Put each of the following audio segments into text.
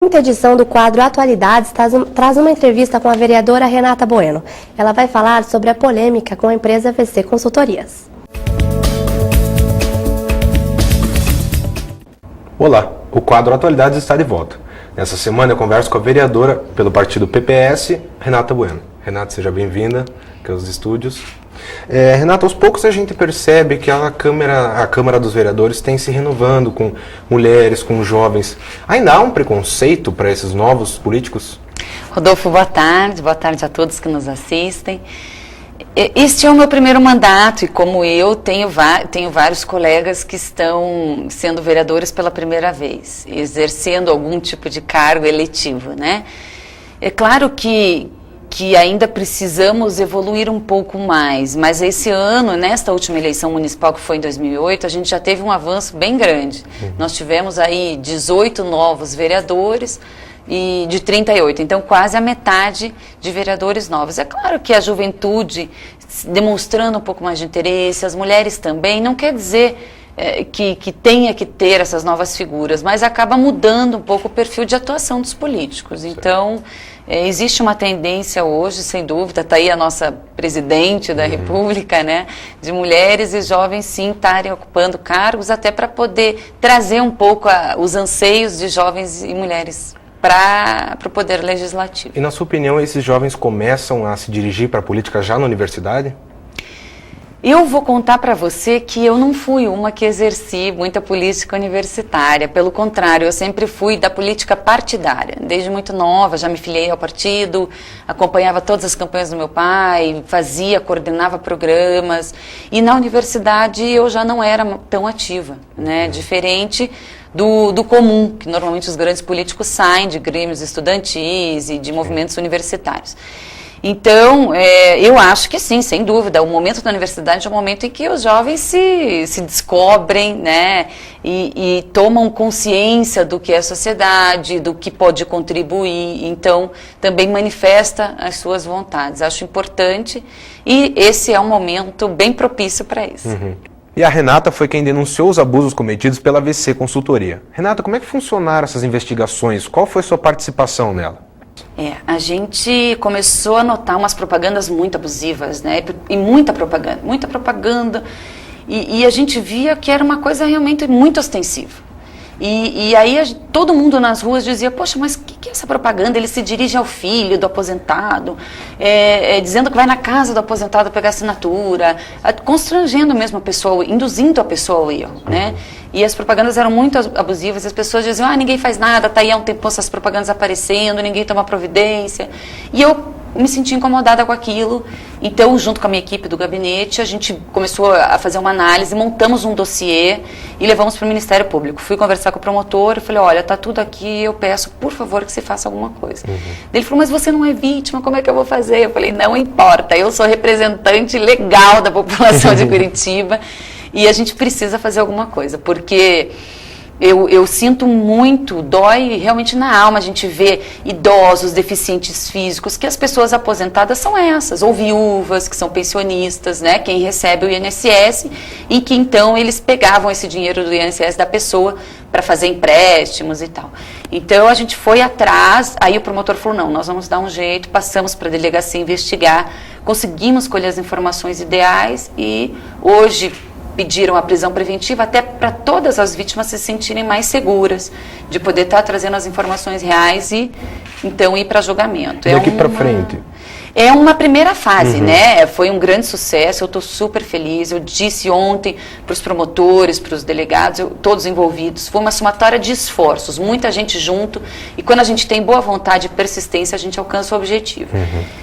Quinta edição do quadro Atualidades traz uma entrevista com a vereadora Renata Bueno. Ela vai falar sobre a polêmica com a empresa VC Consultorias. Olá, o quadro Atualidades está de volta. Nessa semana eu converso com a vereadora pelo partido PPS, Renata Bueno. Renata, seja bem-vinda aqui aos estúdios. Renata, aos poucos a gente percebe que a Câmara dos Vereadores tem se renovando com mulheres, com jovens. Ainda há um preconceito para esses novos políticos? Rodolfo, boa tarde a todos que nos assistem. Este é o meu primeiro mandato e, como eu, tenho vários colegas que estão sendo vereadores pela primeira vez, exercendo algum tipo de cargo eletivo, né? É claro que ainda precisamos evoluir um pouco mais, mas esse ano, nesta última eleição municipal, que foi em 2008, a gente já teve um avanço bem grande. Nós tivemos aí 18 novos vereadores e de 38, então quase a metade de vereadores novos. É claro que a juventude demonstrando um pouco mais de interesse, as mulheres também, não quer dizer que tenha que ter essas novas figuras, mas acaba mudando um pouco o perfil de atuação dos políticos. Então, existe uma tendência hoje, sem dúvida, está aí a nossa presidente da República, né, de mulheres e jovens sim estarem ocupando cargos, até para poder trazer um pouco os anseios de jovens e mulheres para o poder legislativo. E na sua opinião, esses jovens começam a se dirigir para a política já na universidade? Eu vou contar para você que eu não fui uma que exerci muita política universitária. Pelo contrário, eu sempre fui da política partidária. Desde muito nova, já me filiei ao partido, acompanhava todas as campanhas do meu pai, coordenava programas. E na universidade eu já não era tão ativa, né? Diferente do comum, que normalmente os grandes políticos saem de grêmios estudantis e de movimentos universitários. Então, eu acho que sim, sem dúvida, o momento da universidade é o momento em que os jovens se descobrem, né, e tomam consciência do que é a sociedade, do que pode contribuir, então também manifesta as suas vontades. Acho importante e esse é um momento bem propício para isso. E a Renata foi quem denunciou os abusos cometidos pela VC Consultoria. Renata, como é que funcionaram essas investigações? Qual foi a sua participação nela? A gente começou a notar umas propagandas muito abusivas, né? E muita propaganda, e a gente via que era uma coisa realmente muito ostensiva. E aí todo mundo nas ruas dizia, poxa, mas o que é essa propaganda? Ele se dirige ao filho do aposentado, dizendo que vai na casa do aposentado pegar assinatura, constrangendo mesmo a pessoa, induzindo a pessoa ao erro, né? E as propagandas eram muito abusivas, as pessoas diziam, ninguém faz nada, tá aí há um tempo essas propagandas aparecendo, ninguém toma providência. E eu me senti incomodada com aquilo, então junto com a minha equipe do gabinete, a gente começou a fazer uma análise, montamos um dossiê e levamos para o Ministério Público. Fui conversar com o promotor e falei, olha, tá tudo aqui, eu peço por favor que você faça alguma coisa. Ele falou, mas você não é vítima, como é que eu vou fazer? Eu falei, não importa, eu sou representante legal da população de Curitiba e a gente precisa fazer alguma coisa, porque eu sinto muito, dói realmente na alma a gente vê idosos, deficientes físicos, que as pessoas aposentadas são essas, ou viúvas, que são pensionistas, né, quem recebe o INSS, e que então eles pegavam esse dinheiro do INSS da pessoa para fazer empréstimos e tal. Então a gente foi atrás, aí o promotor falou, não, nós vamos dar um jeito, passamos para a delegacia investigar, conseguimos colher as informações ideais e hoje pediram a prisão preventiva até para todas as vítimas se sentirem mais seguras, de poder estar trazendo as informações reais e então ir para julgamento. E daqui para frente? É uma primeira fase, né? Foi um grande sucesso, eu estou super feliz. Eu disse ontem para os promotores, para os delegados, todos envolvidos, foi uma somatória de esforços, muita gente junto, e quando a gente tem boa vontade e persistência, a gente alcança o objetivo.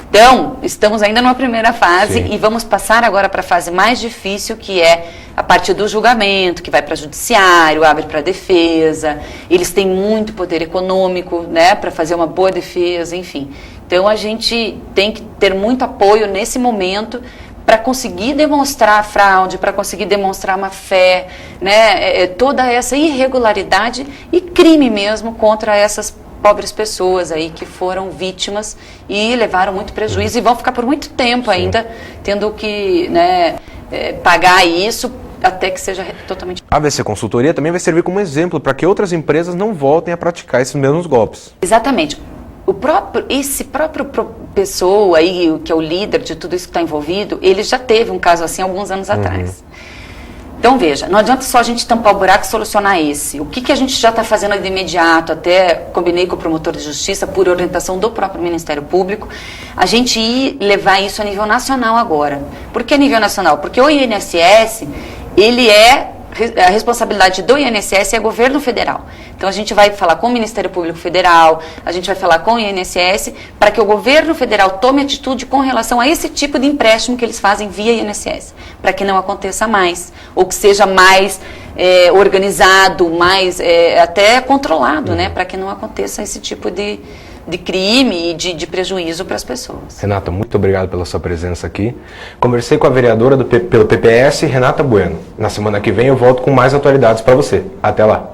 Então, estamos ainda numa primeira fase e vamos passar agora para a fase mais difícil, que é a parte do julgamento, que vai para judiciário, abre para defesa, eles têm muito poder econômico, né, para fazer uma boa defesa, enfim. Então a gente tem que ter muito apoio nesse momento para conseguir demonstrar a fraude, para conseguir demonstrar uma fé, né, toda essa irregularidade e crime mesmo contra essas pobres pessoas aí que foram vítimas e levaram muito prejuízo e vão ficar por muito tempo ainda tendo que, né, pagar isso até que seja totalmente... A AVC Consultoria também vai servir como exemplo para que outras empresas não voltem a praticar esses mesmos golpes. Exatamente. Esse próprio pessoa aí, que é o líder de tudo isso que está envolvido, ele já teve um caso assim alguns anos atrás. Então, veja, não adianta só a gente tampar o buraco e solucionar esse. O que a gente já está fazendo de imediato, até combinei com o promotor de justiça, por orientação do próprio Ministério Público, a gente ir levar isso a nível nacional agora. Por que a nível nacional? Porque o INSS, ele a responsabilidade do INSS é governo federal. Então, a gente vai falar com o Ministério Público Federal, a gente vai falar com o INSS, para que o governo federal tome atitude com relação a esse tipo de empréstimo que eles fazem via INSS, para que não aconteça mais, ou que seja mais organizado, mais até controlado, né, para que não aconteça esse tipo de crime e de prejuízo para as pessoas. Renata, muito obrigado pela sua presença aqui. Conversei com a vereadora pelo PPS, Renata Bueno. Na semana que vem eu volto com mais atualidades para você. Até lá!